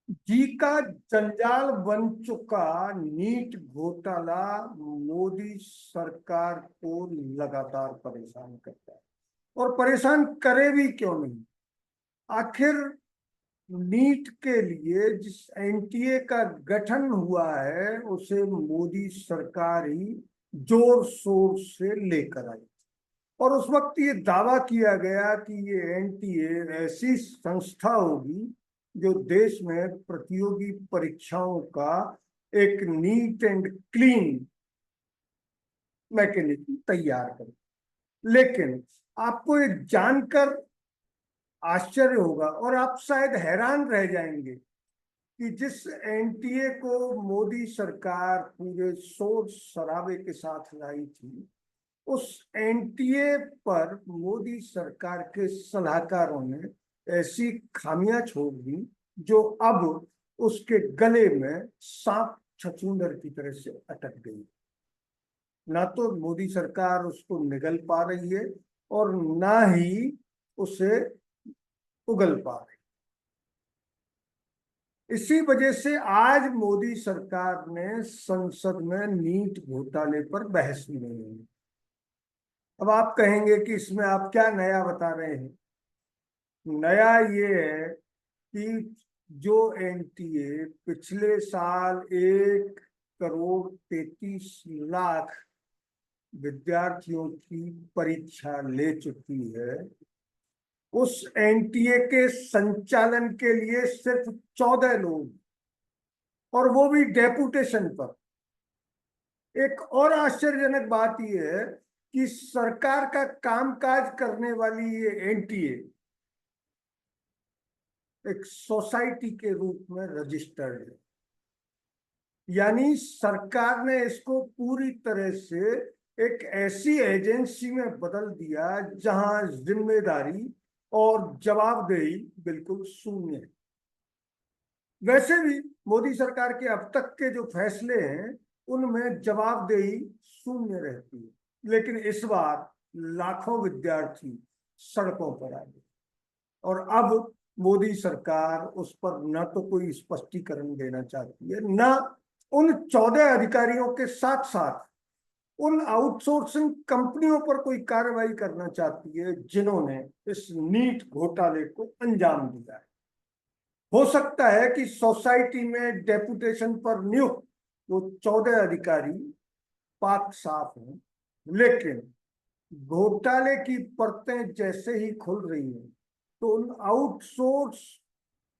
जी का जंजाल बन चुका नीट घोटाला मोदी सरकार को लगातार परेशान करता है। और परेशान करे भी क्यों नहीं। आखिर नीट के लिए जिस एनटीए का गठन हुआ है उसे मोदी सरकार ही जोर शोर से लेकर आई। और उस वक्त ये दावा किया गया कि ये एनटीए ऐसी संस्था होगी जो देश में प्रतियोगी परीक्षाओं का एक नीट एंड क्लीन मैकेनिज्म तैयार करे। लेकिन आपको ये जानकर आश्चर्य होगा और आप शायद हैरान रह जाएंगे कि जिस एनटीए को मोदी सरकार पूरे शोर शराबे के साथ लाई थी, उस एनटीए पर मोदी सरकार के सलाहकारों ने ऐसी खामियां छोड़ दी जो अब उसके गले में सांप छछूंदर की तरह से अटक गई। ना तो मोदी सरकार उसको निगल पा रही है और ना ही उसे उगल पा रही। इसी वजह से आज मोदी सरकार ने संसद में नीट घोटाले पर बहस भी नहीं हुई। अब आप कहेंगे कि इसमें आप क्या नया बता रहे हैं। नया ये है कि जो एनटीए पिछले साल 1,33,00,000 विद्यार्थियों की परीक्षा ले चुकी है, उस एनटीए के संचालन के लिए सिर्फ 14 लोग, और वो भी डेपुटेशन पर। एक और आश्चर्यजनक बात यह है कि सरकार का कामकाज करने वाली ये एनटीए एक सोसाइटी के रूप में रजिस्टर्ड है। यानी सरकार ने इसको पूरी तरह से एक ऐसी एजेंसी में बदल दिया जहां जिम्मेदारी और जवाबदेही बिल्कुल शून्य है। वैसे भी मोदी सरकार के अब तक के जो फैसले हैं उनमें जवाबदेही शून्य रहती है, लेकिन इस बार लाखों विद्यार्थी सड़कों पर आ गए और अब मोदी सरकार उस पर न तो कोई स्पष्टीकरण देना चाहती है, न उन 14 अधिकारियों के साथ साथ उन आउटसोर्सिंग कंपनियों पर कोई कार्रवाई करना चाहती है जिन्होंने इस नीट घोटाले को अंजाम दिया है। हो सकता है कि सोसाइटी में डेपुटेशन पर नियुक्त वो 14 अधिकारी पाक साफ हों, लेकिन घोटाले की परतें जैसे ही खुल रही हैं तो उन आउटसोर्स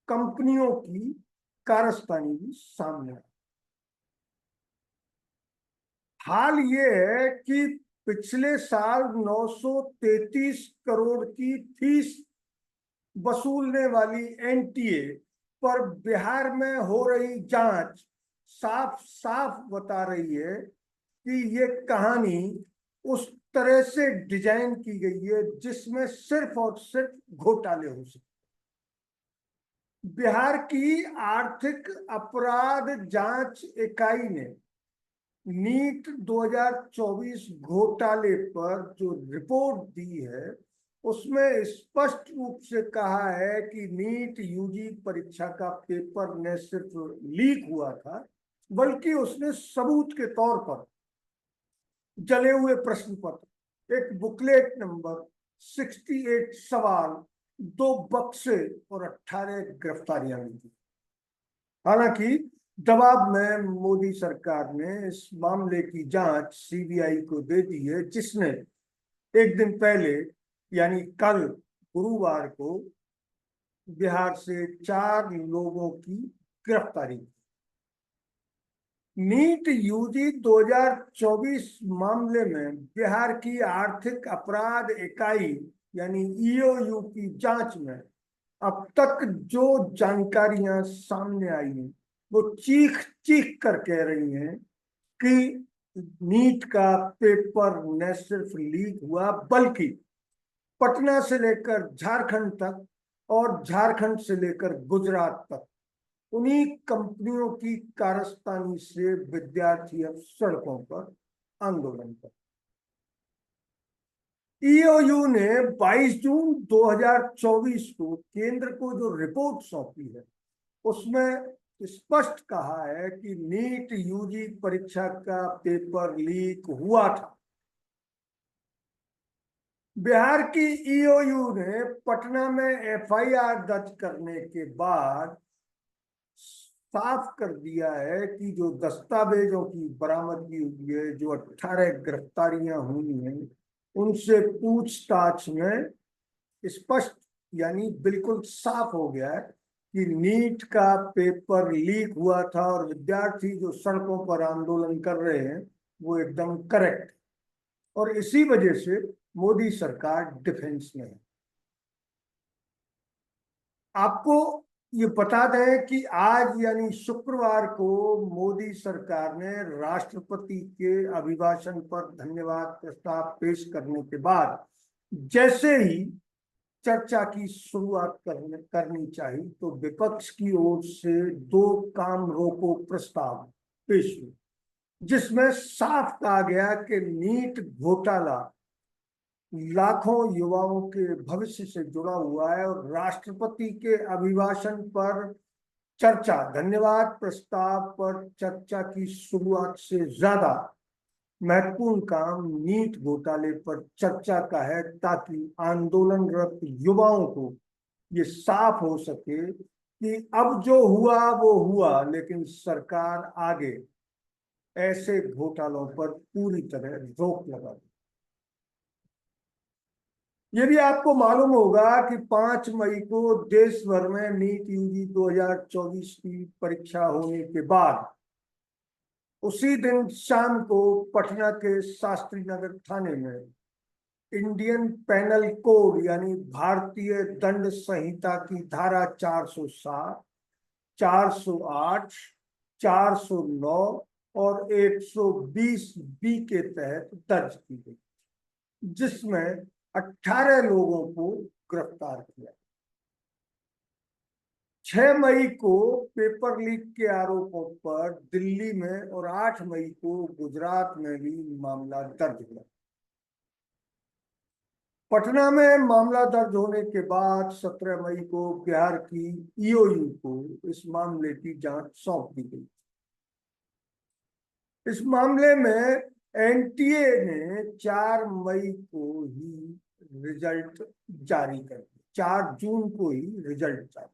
कंपनियों की कारस्तानी भी सामने आई। हाल ये है कि पिछले साल 933 करोड़ की फीस वसूलने वाली एनटीए पर बिहार में हो रही जांच साफ साफ बता रही है कि ये कहानी उस तरह से डिजाइन की गई है जिसमें सिर्फ और सिर्फ घोटाले हो सकते। बिहार की आर्थिक अपराध जांच इकाई ने नीट 2024 घोटाले पर जो रिपोर्ट दी है उसमें स्पष्ट रूप से कहा है कि नीट यूजी परीक्षा का पेपर न सिर्फ लीक हुआ था, बल्कि उसने सबूत के तौर पर जले हुए प्रश्न पत्र, एक बुकलेट नंबर, 68 सवाल, 2 बक्से और 18 गिरफ्तारियां ली थी। हालांकि जवाब में मोदी सरकार ने इस मामले की जांच सीबीआई को दे दी है, जिसने एक दिन पहले यानी कल गुरुवार को बिहार से 4 लोगों की गिरफ्तारी की। नीट यूजी 2024 मामले में बिहार की आर्थिक अपराध इकाई यानी ईओयू की जांच में अब तक जो जानकारियां सामने आई हैं वो चीख चीख कर कह रही हैं कि नीट का पेपर न सिर्फ लीक हुआ बल्कि पटना से लेकर झारखंड तक और झारखंड से लेकर गुजरात तक उन्हीं कंपनियों की कारस्तानी से विद्यार्थी अब सड़कों पर आंदोलन कर। ईओयू ने 22 जून 2024 को केंद्र को जो रिपोर्ट सौंपी है उसमें स्पष्ट कहा है कि नीट यूजी परीक्षा का पेपर लीक हुआ था। बिहार की ईओयू ने पटना में एफआईआर दर्ज करने के बाद साफ कर दिया है कि जो दस्तावेजों की बरामदगी हुई है, जो 18 गिरफ्तारियां हुई हैं, उनसे पूछताछ में स्पष्ट यानी बिल्कुल साफ हो गया है कि नीट का पेपर लीक हुआ था और विद्यार्थी जो सड़कों पर आंदोलन कर रहे हैं वो एकदम करेक्ट। और इसी वजह से मोदी सरकार डिफेंस में है। आपको ये बता दें कि आज यानी शुक्रवार को मोदी सरकार ने राष्ट्रपति के अभिभाषण पर धन्यवाद प्रस्ताव पेश करने के बाद जैसे ही चर्चा की शुरुआत करनी चाहिए तो विपक्ष की ओर से दो काम रोको प्रस्ताव पेश हुए, जिसमें साफ कहा गया कि नीट घोटाला लाखों युवाओं के भविष्य से जुड़ा हुआ है और राष्ट्रपति के अभिभाषण पर चर्चा, धन्यवाद प्रस्ताव पर चर्चा की शुरुआत से ज्यादा महत्वपूर्ण काम नीट घोटाले पर चर्चा का है, ताकि आंदोलनरत युवाओं को ये साफ हो सके कि अब जो हुआ वो हुआ, लेकिन सरकार आगे ऐसे घोटालों पर पूरी तरह रोक लगा दी। ये भी आपको मालूम होगा कि 5 मई को देश भर में नीट यूजी 2024 की परीक्षा होने के बाद उसी दिन शाम को पटना के शास्त्री नगर थाने में इंडियन पेनल कोड यानी भारतीय दंड संहिता की धारा 407, 408, 409 और 120 बी के तहत दर्ज की गई, जिसमें 18 लोगों को गिरफ्तार किया। 6 मई को पेपर लीक के आरोपों पर दिल्ली में और 8 मई को गुजरात में भी मामला दर्ज हुआ। पटना में मामला दर्ज होने के बाद 17 मई को बिहार की ईओयू को इस मामले की जांच सौंप दी गई। इस मामले में एनटीए ने 4 मई को ही रिजल्ट जारी कर दिया, 4 जून को ही रिजल्ट जारी,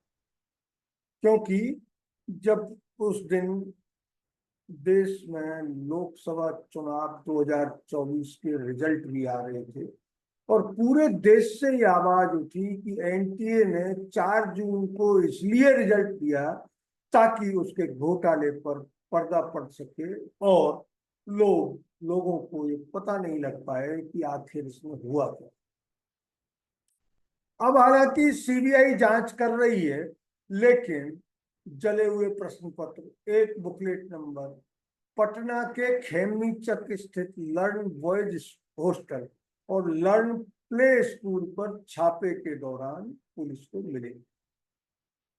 क्योंकि जब उस दिन देश में लोकसभा चुनाव 2024 के रिजल्ट भी आ रहे थे और पूरे देश से ये आवाज उठी कि एनटीए ने 4 जून को इसलिए रिजल्ट दिया ताकि उसके घोटाले पर पर्दा पड़ सके और लोगों को ये पता नहीं लग पाए कि आखिर इसमें हुआ क्या। अब हालांकि सीबीआई जांच कर रही है, लेकिन जले हुए प्रश्न पत्र, एक बुकलेट नंबर, पटना के खेमनीचक स्थित लर्न बॉयज हॉस्टल और लर्न प्ले स्कूल पर छापे के दौरान पुलिस को मिले।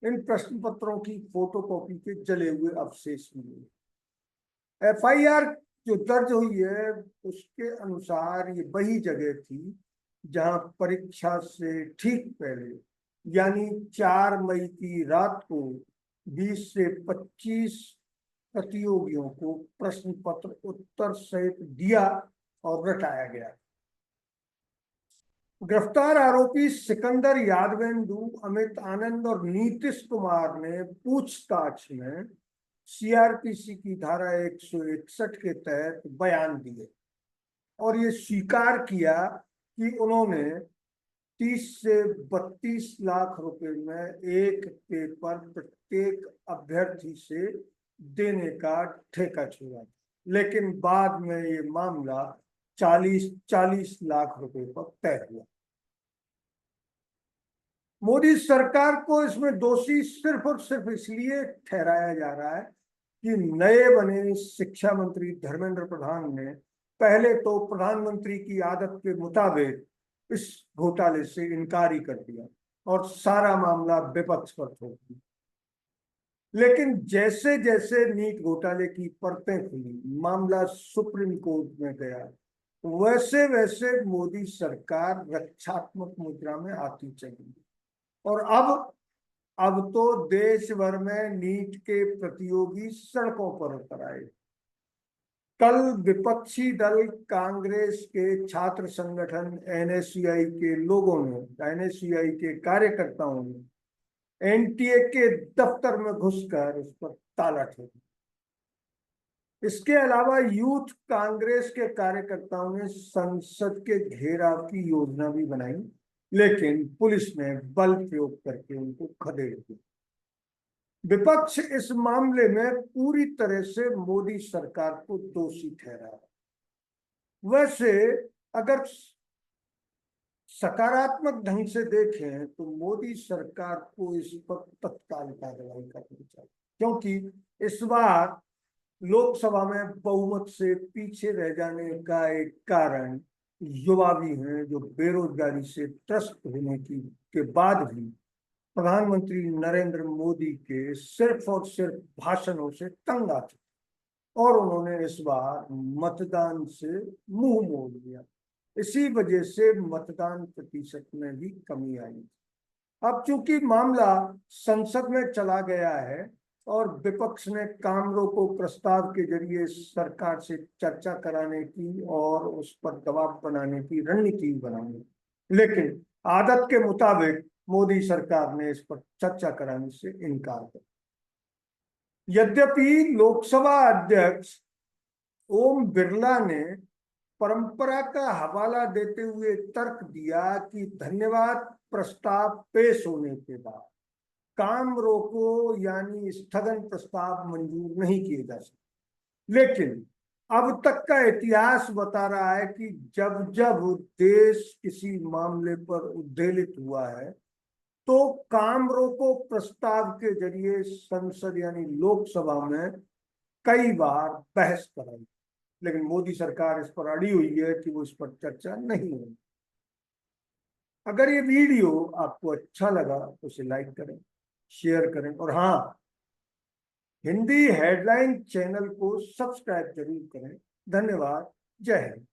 इन प्रश्न पत्रों की फोटोकॉपी के जले हुए अवशेष मिले। एफआईआर जो दर्ज हुई है उसके अनुसार ये वही जगह थी जहां परीक्षा से ठीक पहले यानी 4 मई की रात को 20 से 25 प्रतियोगियों को प्रश्न पत्र उत्तर सहित दिया और रटाया गया। गिरफ्तार आरोपी सिकंदर यादवेंदु, अमित आनंद और नीतीश कुमार ने पूछताछ में सीआरपीसी की धारा 161 के तहत बयान दिए और ये स्वीकार किया कि उन्होंने 30 से 32 लाख रुपए में एक पेपर प्रत्येक अभ्यर्थी से देने का ठेका छुआ, लेकिन बाद में ये मामला 40 लाख रुपए पर तय हुआ। मोदी सरकार को इसमें दोषी सिर्फ और सिर्फ इसलिए ठहराया जा रहा है कि नए बने शिक्षा मंत्री धर्मेंद्र प्रधान ने पहले तो प्रधानमंत्री की आदत के मुताबिक इस घोटाले से इनकार ही कर दिया और सारा मामला विपक्ष पर थोप दिया। लेकिन जैसे जैसे नीट घोटाले की परतें खुली, मामला सुप्रीम कोर्ट में गया, वैसे वैसे मोदी सरकार रक्षात्मक मुद्रा में आती चली और अब अब तो देश भर में नीट के प्रतियोगी सड़कों पर उतर आए। कल विपक्षी दल कांग्रेस के छात्र संगठन एनएसयूआई के लोगों ने, एनएसयूआई के कार्यकर्ताओं ने एनटीए के दफ्तर में घुसकर उस पर ताला ठोका। इसके अलावा यूथ कांग्रेस के कार्यकर्ताओं ने संसद के घेराव की योजना भी बनाई, लेकिन पुलिस ने बल प्रयोग करके उनको खदेड़ दिया। विपक्ष इस मामले में पूरी तरह से मोदी सरकार को दोषी ठहरा। वैसे अगर सकारात्मक ढंग से देखें तो मोदी सरकार को इस पर तत्काल कार्रवाई करनी चाहिए, क्योंकि इस बार लोकसभा में बहुमत से पीछे रह जाने का एक कारण युवा भी हैं, जो बेरोजगारी से त्रस्त होने के बाद भी प्रधानमंत्री नरेंद्र मोदी के सिर्फ और सिर्फ भाषणों से तंग आ चुके और उन्होंने इस बार मतदान से मुंह मोड़ लिया। इसी वजह से मतदान प्रतिशत में भी कमी आई। अब चूंकि मामला संसद में चला गया है और विपक्ष ने काम रोको प्रस्ताव के जरिए सरकार से चर्चा कराने की और उस पर दबाव बनाने की रणनीति बनाई, लेकिन आदत के मुताबिक मोदी सरकार ने इस पर चर्चा कराने से इनकार कर। यद्यपि लोकसभा अध्यक्ष ओम बिरला ने परंपरा का हवाला देते हुए तर्क दिया कि धन्यवाद प्रस्ताव पेश होने के बाद काम रोको यानी स्थगन प्रस्ताव मंजूर नहीं किए जा सकते। लेकिन अब तक का इतिहास बता रहा है कि जब जब देश किसी मामले पर उद्वेलित हुआ है तो काम रोको प्रस्ताव के जरिए संसद यानी लोकसभा में कई बार बहस कराई, लेकिन मोदी सरकार इस पर अड़ी हुई है कि वो इस पर चर्चा नहीं होगी। अगर ये वीडियो आपको अच्छा लगा तो इसे लाइक करें, शेयर करें और हाँ, हिंदी हेडलाइन चैनल को सब्सक्राइब जरूर करें। धन्यवाद। जय हिंद।